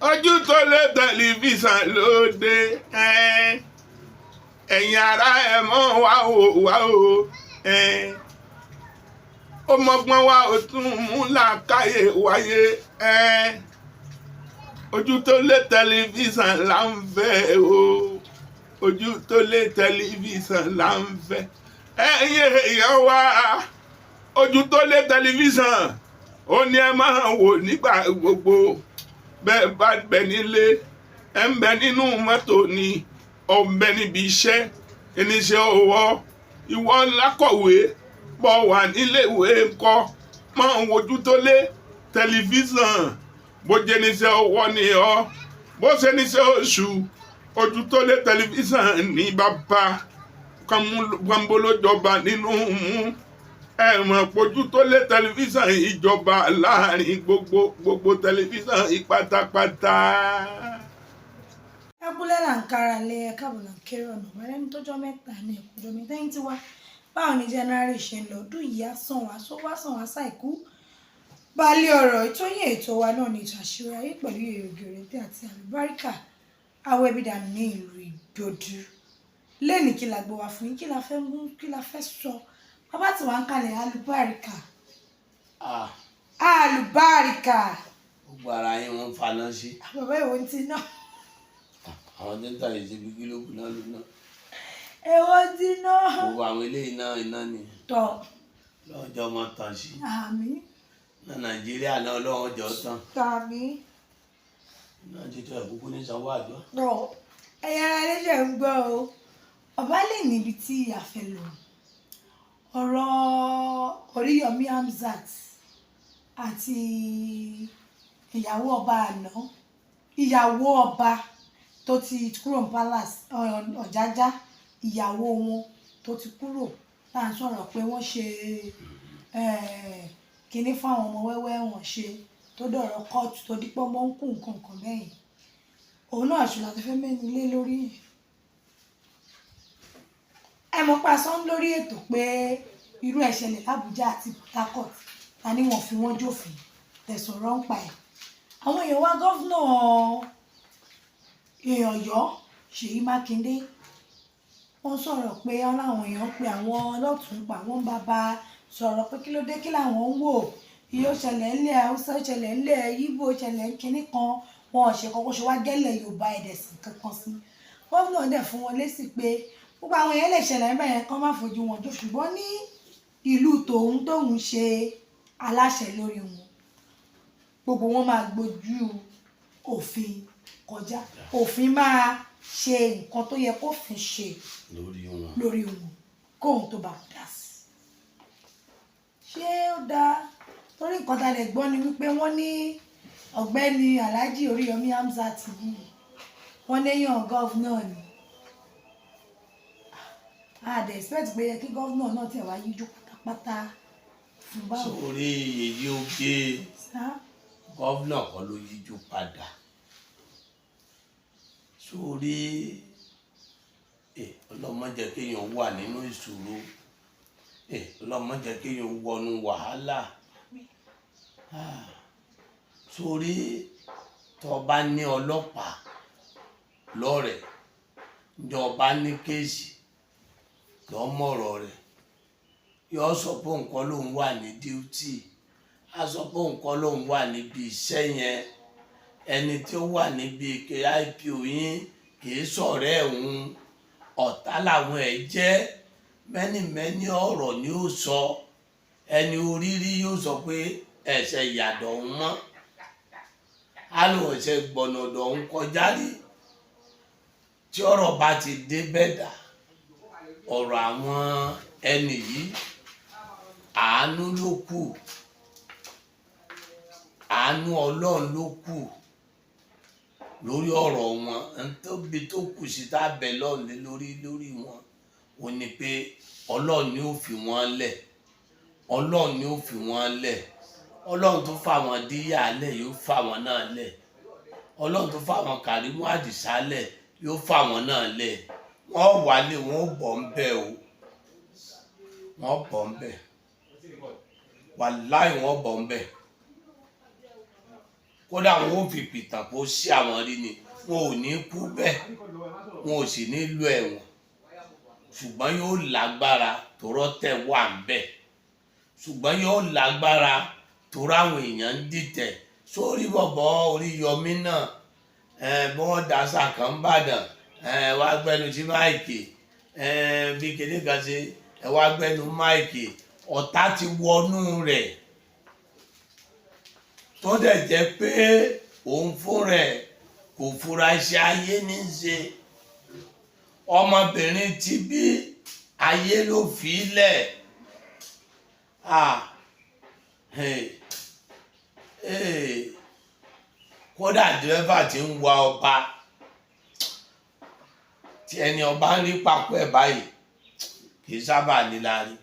ojú tó lé tẹlifíṣàn lóde ẹ̀yin ará ẹ̀ mọ́ wá o ó mọ́gbọ́n wá ó tún mú làákàyè wáyé ojú tó lé tẹlifíṣàn là ń fẹ́ o ojú tó lé tẹlifíṣàn là ń fẹ́ ẹ̀yin èèyàn wá ojú tó lé tẹlifíṣàn ó ní ẹ máa wò nígbà gbogbo bẹ́ẹ̀ bá bẹ nílé ẹ ń bẹ nínú mọ́tò ni ọ ń bẹ níbi iṣẹ́ oníṣẹ́ ọwọ́ ìwọ lákọ̀wé bọ́ wà níléèwé ńkọ́ máa ń wojú tó lé tẹlifíṣàn bó jẹ́ níṣẹ́ ọwọ́ ni ọ́ bó ṣe níṣẹ́ oṣù ojú tó lé tẹlifíṣàn ní bàbá kàmbólójọba nínú mú ẹ̀wọ̀n pojú tó lé tẹlifíṣàn ìjọba láàrin gbogbo tẹlifíṣàn ìpátápátá. ẹkúlẹ̀ là ń kára lé ẹ̀ka bọ̀nà kéré ọ̀nà wẹ́rẹ́ ní tọ́jọ́ mẹ́ta ní ẹ̀kújọ́ mi tẹ́yìn tí wá báwo ni January ṣe ń lọ ọdún yìí á sàn wá sọ wá sàn wá ṣàìkú balẹ̀ ọ̀rọ̀ ìtọ́yìn ètò wa náà ní ètò àṣírí ayé pẹ̀lú èrègèrèdè àti àlùbáríkà awẹ́bídà ní ìlú Ìgbòdú lẹ́nìí kí la gbé wá fún yín kí la fẹ́ mú kí la fẹ́ sọ bàbá tí wàá ń kalẹ̀ àlùbáríkà àlùbáríkà. gbogbo ara yín wọn faná sí. bàbá ìwọ ti náà. àwọn tó ń tà yìí síbi kílógù náà ló náà. èwo ti náà. gbogbo àwọn eléyìí náà iná ni. tọ. lọ́jọ́ máa tàn sí. àmín. ní Nàìjíríà náà lọ́wọ́ jọ tán. àmín. náà títọ́ ìkúkú ní sanwó àjọ. tọ ẹ̀yà ara lẹ́sẹ̀ ń gbọ́ o ọba lè níbi tí a fẹ́ lọ ọ̀rọ̀ Oríyọmí Hamzat àti ìyàwó ọba àná ìyàwó ọba tó ti kúrò ní palace Ọ̀jájá ìyàwó wọn tó ti kúrò tá à ń sọ̀rọ̀ pé wọ́n ṣe kinní fáwọn ọmọ wẹ́wẹ́ wọn ṣe tó dọ̀rọ̀ kóòtù tó dípọ́ mọ́ ń kú nǹkan kan bẹ́yìn òun náà ṣùgbọ́n àti fẹ́ mẹ́nu lé lórí ẹ mọ̀ pa sọ́n lórí ètò pé irú ẹ̀ ṣẹlẹ̀ l'Àbújá àti Port Harcourt ta ni wọ́n fi wọ́n jófin tẹ̀sán rọ́ǹpa ẹ̀ àwọn èèyàn wa gọ́fúnà Ọ̀yọ́ Ṣèyí Mákindé wọ́n sọ̀rọ̀ pé ọláwọn èèyàn pe àwọn ọlọ́tún pa wọ́n bàbá sọ̀rọ̀ pé kí ló dé kí làwọn ń wò iye ṣẹlẹ̀ ńlẹ̀ Haúsá ṣẹlẹ̀ ńlẹ̀ Yíbò ṣẹlẹ̀ kínní kan wọn ò ṣe kọ́kọ́ ṣe wá gẹ́lẹ̀ Yorùbá ẹ̀dẹ̀sìn kankan sí gọ́fúnà dẹ̀ fún wọn lésì pé gbogbo àwọn èèyàn lè ṣẹlẹ̀ níbẹ̀ yẹn kán má fojú wọn jọ ṣùgbọ́n ní ìlú tóun ṣe aláṣẹ lórí wọn gbogbo wọn máa gbójú òfin kọjá òfin máa ṣe nǹkan tó yẹ kófin ṣe lórí wọn kóhun tó bá dá sí. ṣé ó dáa torí nǹkan tá a lè gbọ́ ni wípé wọ́n ní ọ̀gbẹ́ni Alhaji Oríyọmí Hamzat yìí wọ́n léyàn gọ́vnà ni a dẹ̀ expect pé kí gọ́vnà náà tẹ̀ wá yíjú pátápátá fún báwo. sórí èyí ó gbé gọ́vnà kan ló yíjú padà sórí ọlọ́mọ jẹ́ kéèyàn wà nínú ìṣòro ọlọ́mọ jẹ́ kéèyàn wọnú wàhálà sórí tó bá ní ọlọ́pàá lọ́rẹ̀ẹ́ ìjọba ní kéèsì lọ́mọ̀rọ̀ rẹ̀ yóò sọ pé nǹkan lòun wà ní díútì á sọ pé nǹkan lòun wà níbi iṣẹ́ yẹn ẹni tí ó wà níbi IPO yín kìí sọ̀rẹ́ ẹ̀hún ọ̀tá làwọn ẹ̀ jẹ́ mẹ́nìmẹ́nì ọ̀rọ̀ ni ó sọ ẹni oríire yóò sọ pé ẹ̀ṣẹ̀ ìyàdọ̀ ń mọ́ á lóun ẹ̀ṣẹ̀ gbọ̀nàdọ̀ ń kọjá rí tí ọ̀rọ̀ bá ti dé bẹ́ẹ̀ dà ọ̀rọ̀ àwọn ẹni yìí àánú ló kù àánú Ọlọ́run ló kù lórí ọ̀rọ̀ wọn ntóbi tó kù sí tábẹ̀ lọ́ọ̀lẹ́ lórí wọn ò ní pé Ọlọ́run ni ó fi wọ́n lẹ̀ Ọlọ́run ni ó fi wọ́n lẹ̀ Ọlọ́run tó fà wọ́n díyà lẹ̀ yóò fà wọ́n náà lẹ̀ Ọlọ́run tó fà wọ́n Kàrímù Àdìsá lẹ̀ yóò fà wọ́n náà lẹ̀ wọ́n wálé wọ́n bọ̀ ń bẹ̀ o wọ́n bọ̀ ń bẹ̀ wàláì wọ́n bọ̀ ń bẹ̀ kódà wọn ò fi pìtàn kó sí àwọn rí ni wọn ò ní kú bẹ́ẹ̀ wọn ò sì ní lọ ẹ̀wọ̀n ṣùgbọ́n yóò lágbára tòrọ́ tẹ̀ wà ń bẹ̀ ṣùgbọ́n yóò lágbára tòrọ́ àwọn èèyàn ń dìtẹ̀ sórí bọ̀bọ̀ Oríyọmí náà bí wọ́n dàsà kan bàdàn wá gbẹnu sí máìkì bí kéde kan ṣe wá gbẹnu máìkì ọ̀tá ti wọnú rẹ̀ tó dẹ̀ jẹ́ pé òun fún rẹ̀ kò fura iṣẹ́ ayé ní í ṣe ọmọbìnrin tí bí ayé ló fi lẹ̀ kódà dírẹ́fà tí ń wa ọba tí ẹni ọba ń rí papọ̀ ẹ̀ báyìí kì í sábà níláárí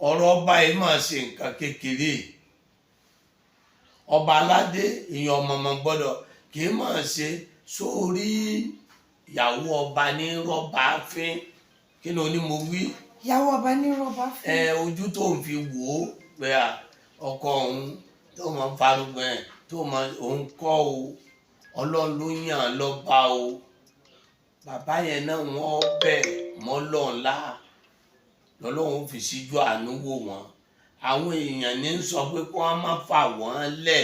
ọ̀rọ̀ ọba yìí máa ṣe nǹkan kékeré ọba aládé èèyàn ọmọọmọ gbọ́dọ̀ kì í máa ṣe sórí ìyàwó ọba ní rọ́bà fín kí ni oní mo wí. ìyàwó ọba ní rọ́bà fín. ojú tó ń fi wò ó pé ọkọ òun tó máa ń farúgbọ́n ẹ̀ tó máa òun kọ́ o ọlọ́run ló yàn án lọ́ba o bàbá yẹn náà wọ́n bẹ̀ mọ́ lọ́nla lọ́lọ́run fi síjú àánú wò wọ́n àwọn èèyàn ní sọ pé kí wọ́n má fà wọ́n lẹ̀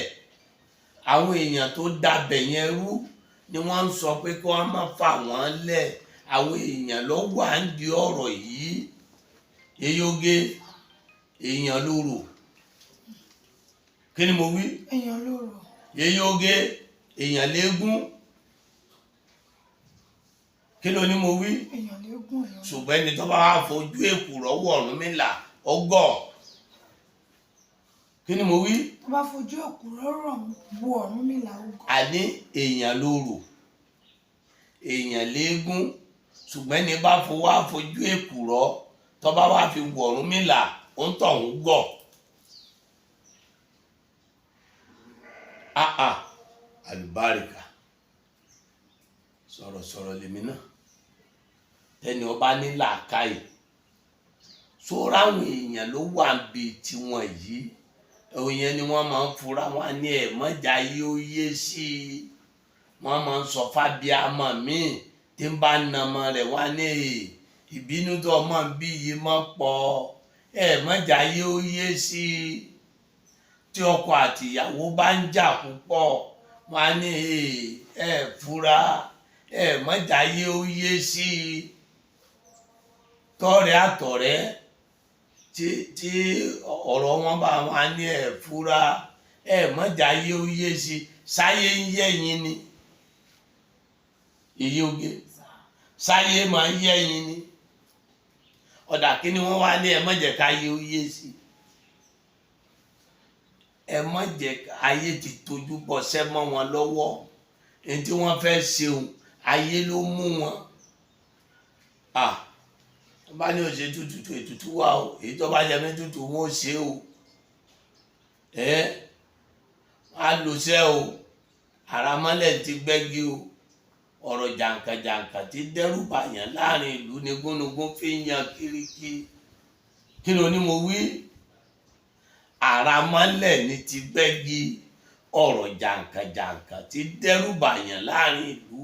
àwọn èèyàn tó dàbẹ̀ yẹn rú ni wọ́n ń sọ pé kí wọ́n má fà wọ́n lẹ̀ àwọn èèyàn ló wà ń di ọ̀rọ̀ yìí eyoge èèyàn lóró kí ni mo wí. èèyàn lóró. eyoge èèyàn léegun kí ló ní mo wí. èèyàn léegun èèyàn. ṣùgbọ́n ẹni tó bá wà fojú èkùrọ́ wọ̀ Ọ̀rúnmìlà ọgọ́ kí ni mo wí. tó bá fojú èkùrọ́ wo Ọ̀rúnmìlà ọgọ́. àní èèyàn lóró èèyàn léegun ṣùgbọ́n ẹni bá fojú èkùrọ́ tó bá wà fi wọ̀ Ọ̀rúnmìlà ó ń tọ̀ ń gọ̀. àlùbáríkà sọ̀rọ̀sọ̀rọ̀ lèmi náà tẹni ọba ní làákàyè sóra àwọn èèyàn ló wà bí tiwọn yìí òyìn ni wọ́n máa ń fura wọn ní ẹ̀ mọ́jà yìí ó yé sí i wọ́n máa ń sọ fábíàmọ́ míì tí ń bá nàmọ́ rẹ̀ wá ní ìbínú tó ọmọ bí yìí mọ́ pọ̀ ẹ̀ mọ́jà yìí ó yé sí i tí ọkọ àti ìyàwó bá ń jà púpọ̀ wọn á ní fura mọ́jà yé ó yé sí i tọ̀rẹ́ àtọ̀rẹ́ tí ọ̀rọ̀ wọn bá wọn á ní fura mọ́jà yé ó yé sí i sáyé ń yẹ̀yìn ni èyí oge sáyé máa ń yẹ̀yìn ni ọ̀dà kí ni wọ́n wá ní mọ́jẹ̀ ká yé ó yé sí i má jẹ́ ayé ti tójú bọ́ sẹ́ mọ́ wọn lọ́wọ́ èyí tí wọ́n fẹ́ ṣeun ayé ló mú wọn wọ́n bá ní òṣè tútù ètùtù wà o èyí tó bá jẹ mí tútù wọn ò ṣe o á lò sẹ́ o àràmọ́lẹ̀ ti gbẹ́gi o ọ̀rọ̀ jàǹkàjàǹkà ti dẹ́rù bàyàn láàrin ìlú ní gúnugún fi ń yan kiriki kí ló ní mo wí. Àràmọ́lẹ̀ ní ti gbẹ́gi ọ̀rọ̀ jàǹkàjàǹkà tí dẹ́rùbàyàn láàrin ìlú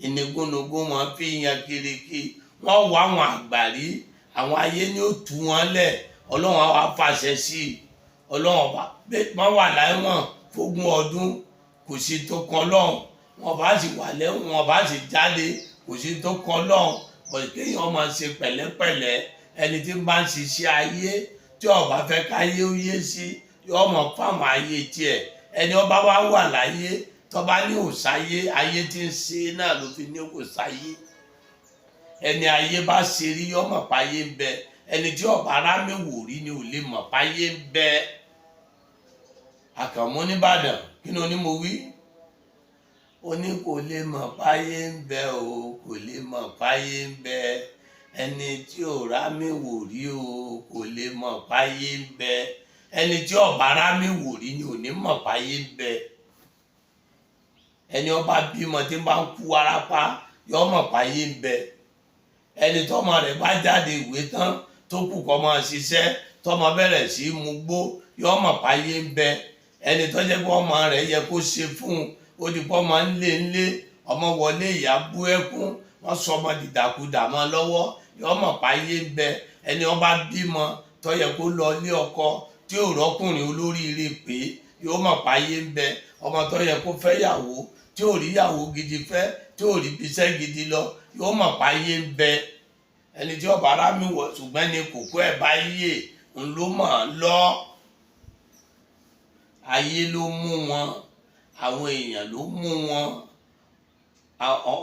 ìnigúnnugún wọn fi yan kiriki wọ́n wá àwọn àgbàrí àwọn ayé ní ó tú wọn lẹ̀ ọlọ́run àwa fàṣẹ sí i ọlọ́run ọba wọ́n wà láìwọ̀n fógún ọdún kò sí tó kan lọ́hùn wọn bá sì wà lẹ́wọ̀n wọn bá sì jáde kò sí tó kan lọ́hùn bọ̀ kéèyàn máa ṣe pẹ̀lẹ́pẹ̀lẹ́ ẹni tí ń bá ń ṣiṣẹ́ ayé tí ọba fẹ́ káyé ó yé sí yóò mọ̀ fáwọn ayé tiẹ̀ ẹni ọba wa wà láyé tọba ní òsáyé ayé tí ń ṣe náà ló fi ní kò sáyé ẹni ayé bá ṣe rí yóò mọ̀ páyé ń bẹ ẹni tí ọba arámẹ́wò rí ni ò lè mọ̀ páyé ń bẹ. Àkànmú nìbàdàn kí ni oní mo wí ó ní kò lè mọ̀ páyé ń bẹ o kò lè mọ̀ páyé ń bẹ ẹni tí ò rámì wò rí o kò lè mọ̀ páyé ń bẹ ẹni tí ọba rámì wò rí ni ò ní mọ̀ páyé ń bẹ ẹni ọba bímọ tí bá ń kú warapa yọ mọ̀ páyé ń bẹ ẹni tọ́mọ rẹ̀ bá jáde ìwé tán tó kù kọ́ máa ṣiṣẹ́ tọ́mọ bẹ̀rẹ̀ sí í mugbó yọ mọ̀ páyé ń bẹ ẹni tó jẹ́ pé ọmọ rẹ̀ yẹ kó ṣe fún un ó di pọ́ máa ń lé ọmọ wọlé ìyá bú ẹkún wọ́n sọ ọmọ dìdàkudà mọ́ lọ́wọ́ yọ mọ̀ páyé ń bẹ ẹni wọ́n bá bímọ tó yẹ kó lọ ilé ọkọ tí ò rọ́kùnrin olóríire pé yóò mọ̀ páyé ń bẹ ọmọ tó yẹ kó fẹ́ yàwó tí ò rí yàwó gidi fẹ́ tí ò rí bíṣẹ́ gidi lọ yóò mọ̀ páyé ń bẹ ẹni tí ọba ara mi wọ̀ ṣùgbọ́n ẹni kòkó ẹ̀ bá yé ń ló mọ̀ ọ́ lọ ayé ló mú wọn àwọn èèyàn ló mú wọn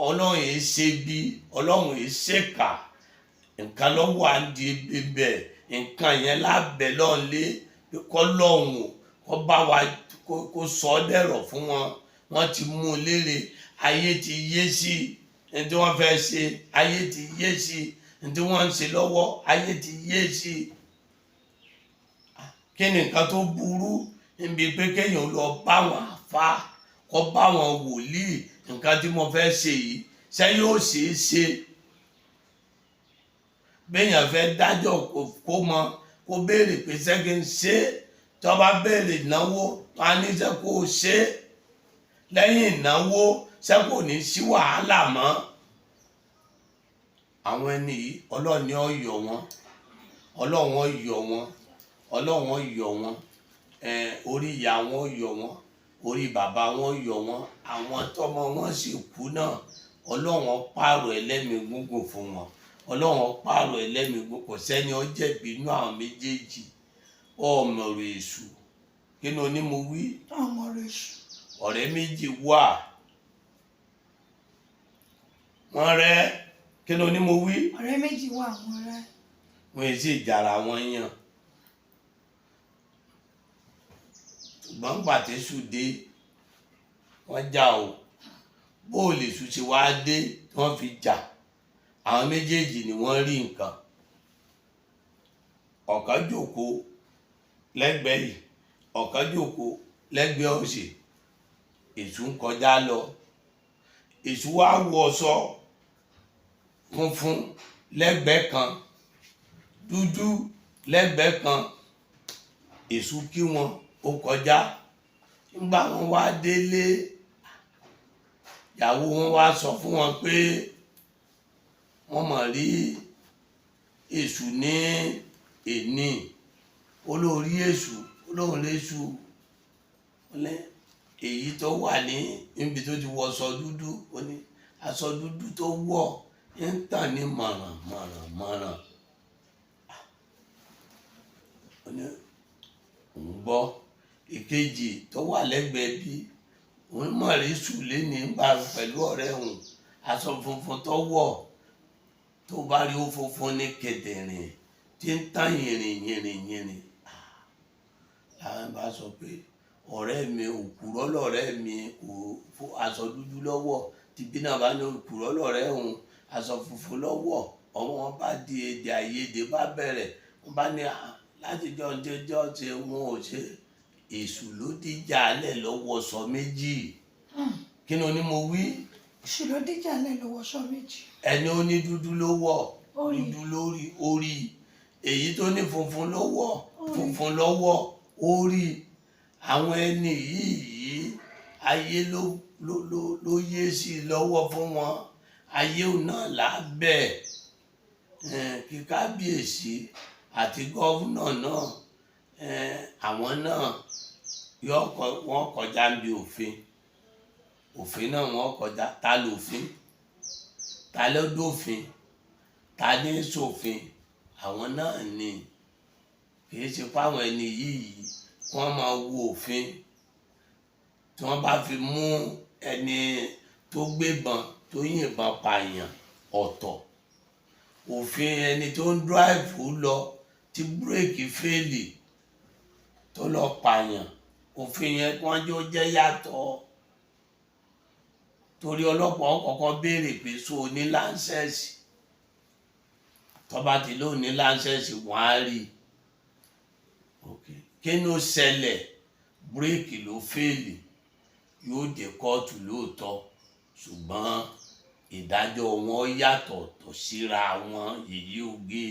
ọlọ́run yìí ṣe bí ọlọ́run yìí ṣèkà nǹkan lọ́wọ́ à ń di bẹ́ẹ̀ nǹkan yẹn lábẹ́ lọ́nlé kọ́ lọ́hùn kọ́ bá wa kó sọ ọ́ dẹ̀rọ̀ fún wọn wọ́n ti mú un léèrè ayé ti yé sí ní tí wọ́n fẹ́ ṣe ayé ti yé sí ní tí wọ́n ń ṣe lọ́wọ́ ayé ti yé sí kí ni nǹkan tó burú níbi pé kéèyàn lọ bá wọn àfa kọ́ bá wọn wòlíì nǹkan tí mo fẹ́ ṣe yìí ṣé yóò ṣeé ṣe béèyàn fẹ́ dájọ́ kó mọ kó béèrè pé ṣé kí n ṣe tí wọ́n bá béèrè ìnáwó wọn á ní ṣe kó o ṣe lẹ́yìn ìnáwó ṣé kò ní sí wàhálà mọ́ àwọn ẹni yìí ọlọ́ọ̀ni ọ̀yọ̀ wọn ọlọ́wọ́n ọ̀yọ̀ wọn ọlọ́wọ́n ọ̀yọ̀ wọn orí ìyá wọn yọ wọn orí bàbá wọn yọ wọn àwọn tọmọ wọn sì kú náà ọlọ́wọ́n pààrọ̀ ẹlẹ́mìí gúngùn fún wọn ọlọ́wọ́n pààrọ̀ ẹlẹ́mìí gúngùn kò sẹ́ni ó jẹ̀bi inú àwọn méjèèjì ọmọọ̀rọ̀ èṣù kí ni onímọ̀ wí ọmọọ̀rọ̀ èṣù ọ̀rẹ́ méjì wà wọ́n rẹ́ kí ni onímọ̀ wí ọ̀rẹ́ méjì wà wọ́n rẹ́ wọ́n èsì ìjàrà wọn yàn ṣùgbọ́n gbàtẹ́sù dé wọ́n jà o bóòlù èṣù ti wá dé wọ́n fi jà àwọn méjèèjì ni wọ́n rí nǹkan ọ̀kan jókòó lẹ́gbẹ̀ẹ́ yìí ọ̀kan jókòó lẹ́gbẹ̀ẹ́ òsì èṣù ń kọjá lọ èṣù wá wọṣọ funfun lẹ́gbẹ̀ẹ́ kan dúdú lẹ́gbẹ̀ẹ́ kan èṣù kí wọn ó kọjá nígbà wọn wá délé ìyàwó wọn wá sọ fún wọn pé wọn mọ̀ rí èṣù ní èní olórí èṣù olórí èṣù èyí tó wà ní níbi tó ti wọ aṣọ dúdú ó ní aṣọ dúdú tó wọ̀ ń tàn ní mọ̀ràn ó ní òun gbọ́ ìkejì tó wà lẹ́gbẹ̀ẹ́ bí òun mọ̀ rí sùlé nígbà pẹ̀lú ọ̀rẹ́ òun aṣọ funfun tó wọ̀ tó bá rí ó funfun ní kẹ̀dẹ̀rìn tí ń tàn yìnrìn làwọn bá sọ pé ọ̀rẹ́ mi òkúrọ́ lọ̀rẹ́ mi kò aṣọ dúdú lọ́wọ́ tìbí náà bá ní òkúrọ́ lọ̀rẹ́ òun aṣọ funfun lọ́wọ́ ọmọ wọn bá di èdè àìyedè bá bẹ̀rẹ̀ wọn bá ní látijọ́ jẹjọ́ ṣe wọn ò ṣe èṣù ló dìjà alẹ́ lọ́wọ́ sọ méjì kí ni onímọ̀ wí. èṣù ló dìjà alẹ́ lọ́wọ́ sọ méjì. ẹni ó ní dúdú ló wọ̀ dúdú lórí orí èyí tó ní funfun ló wọ̀ funfun lọ́wọ́ orí àwọn ẹni yìí ayé ló yé sí lọ́wọ́ fún wọn ayé náà lábẹ́ kí kábíyèsí àti gọ́vùnà náà àwọn náà wọ́n kọjá bí òfin náà wọ́n kọjá ta lòfin ta ló dófin ta ní ṣòfin àwọn náà ni kìí ṣe fáwọn ẹni yìí wọ́n máa wo òfin tí wọ́n bá fi mú ẹni tó gbébọn tó yìnbọn pààyàn ọ̀tọ̀ òfin ẹni tó ń dráìfù lọ tí búrèkì fẹ́ẹ̀lì tó lọ pààyàn òfin yẹn wọ́n jọ jẹ́ yàtọ̀ torí ọlọ́pàá kọ́kọ́ béèrè pé so ní láńsẹ̀sì tó bá ti lóun ní láńsẹ̀sì wọ́n á rí kí ni ó ṣẹlẹ̀ búrèkì ló fẹ́ẹ̀lì yóò dé kóòtù lóòótọ́ ṣùgbọ́n ìdájọ́ wọn yàtọ̀ tó síra wọn yìí oge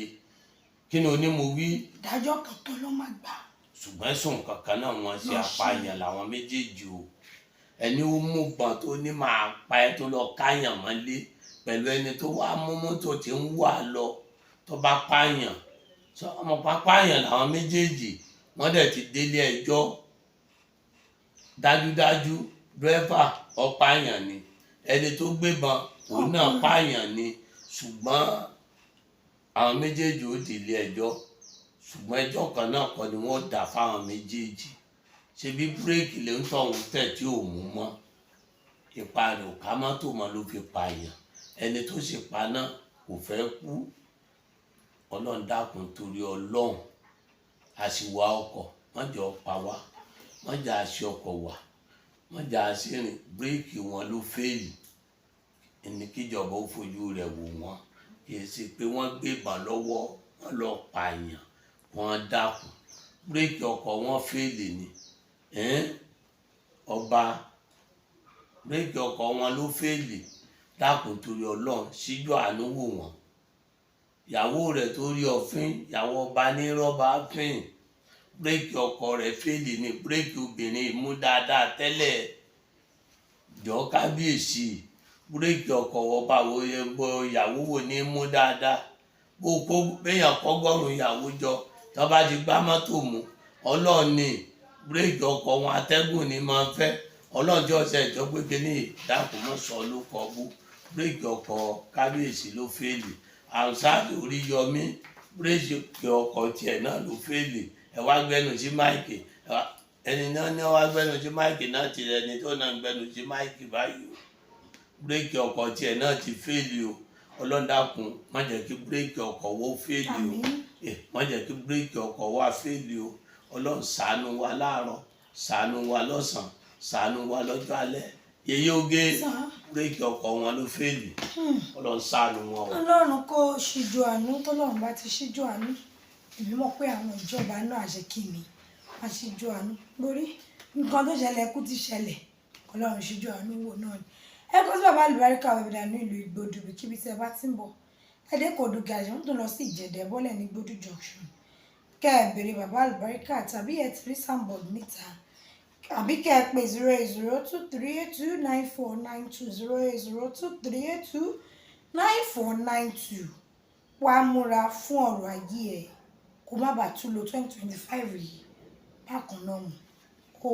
kí ni onímọ̀ wí. ìdájọ́ kan tó ló máa gbà. ṣùgbọ́n ẹ̀sùn kankan náà wọ́n ṣe apààyàn làwọn méjèèjì o. Ẹni ó mú gbọ́n tó ní máa pa ẹ́ tó lọ káyàn mọ́lé pẹ̀lú ẹni tó wá mú mọ́tò tí ń wà lọ tó bá pààyàn ọmọ pààyàn làwọn méjèèjì wọ́n dẹ̀ ti délé ẹjọ́ dájúdájú dírẹ́fà ọ̀pààyàn ni ẹni tó gbébọn òun náà pààyàn ni ṣùgbọ́n àwọn méjèèjì ó délé ẹjọ́ ṣùgbọ́n ẹjọ́ kan náà kọ́ ni wọ́n dá fáwọn méjèèjì ṣe bí búrẹ́kì lè ń tọ̀hún tẹ̀ tí ò mú mọ́ ipa rẹ̀ ò ká mọ́tò mọ́ ló fi pààyàn ẹni tó sì pa náà kò fẹ́ kú. Ọlọ́run dákun torí Ọlọ́run àṣìwà ọkọ̀ wọ́n jọ pa wá wọ́n jà àṣì ọkọ̀ wà wọ́n jà àṣì rìn bírèkì wọn ló fẹ́ẹ̀lì ẹni kíjọba ó fojú rẹ̀ wò wọ́n kì í ṣe pé wọ́n gbébọn lọ́wọ́ wọ́n lọ pààyàn wọ́n dákun bírèkì ọkọ̀ wọn fẹ́ẹ̀lì ni ọba bírèkì ọkọ̀ wọn ló fẹ́ẹ̀lì dákun torí Ọlọ́run síjú àánú wò wọ́n. Ìyàwó rẹ̀ tó rí ọ̀fín ìyàwó ọba ní rọ́bà fín bírèkì ọkọ̀ rẹ̀ fẹ́ẹ̀lì ni bírèkì obìnrin mú dáadáa tẹ́lẹ̀ jọ kábíyèsí bírèkì ọkọ̀ ọba wo ìyàwó wo ní mú dáadáa bó kó béèyàn kọ́gọ́rùn ìyàwó jọ tó bá ti gbá mọ́tò mú ọlọ́ọ̀ni bírèkì ọkọ̀ wọn atẹ́gùn ni máa ń fẹ́ ọlọ́ọ̀jọ́ ọ̀sẹ̀ ìjọ pé kí ní ìdáàbò mọ́ sọ ló kọ́ bú bírèkì ọkọ̀ kábíyèsí ló fẹ́ẹ̀lì àwùsáàdì Oríyọmí bírèkì ọkọ̀ tiẹ̀ náà ló fẹ́ẹ̀lì ẹ wá gbẹnu sí máìkì ẹni náà ní wá gbẹnu sí máìkì náà ti rẹ ẹni tó náà ń gbẹnu sí máìkì báyìí o bírèkì ọkọ̀ tiẹ̀ náà ti fẹ́ẹ̀lì o Ọlọ́run dákun má jẹ́ kí bírèkì ọkọ̀ wó fẹ́ẹ̀lì o má jẹ́ kí bírèkì ọkọ̀ wá fẹ́ẹ̀lì o Ọlọ́run ṣàánú wa láàárọ̀ ṣàánú wa lọ́sàn ṣàánú wa lọ́jọ́ alẹ́ yeye oge bírèkì ọkọ̀ wọn ló fẹ́ẹ̀lì Ọlọ́run ṣàánú wọn o. Ọlọ́run kò ṣíjú àánú tọ́lọ́run bá ti ṣíjú àánú èmi mọ̀ pé àwọn ìjọba náà àṣekínni wá ṣíjú àánú lórí nǹkan tó ṣẹlẹ̀ kú ti ṣẹlẹ̀ Ọlọ́run ṣíjú àánú wò náà ni. Ẹ kó sí bàbá àlùbáríkà wẹ̀bẹ̀dà ní ìlú Ìgbòdù kíbi tí ẹ bá ti ń bọ̀ ẹ̀dẹ́kọ̀ọ́dù gàjì wọ́n tó lọ sí Ìjẹ̀dẹ̀ bọ́lẹ̀ ní Ìgbòdù junction kẹ́ ẹ béèrè bàbá àlùbáríkà tàbí ẹ ti rí sàmbọ̀d níta àbí kẹ́ ẹ pè 08023829492 08023829492 wàá múra fún ọ̀rọ̀ ayé ẹ̀ kó má bàa tún lo 2025 yìí bákan náà mú kó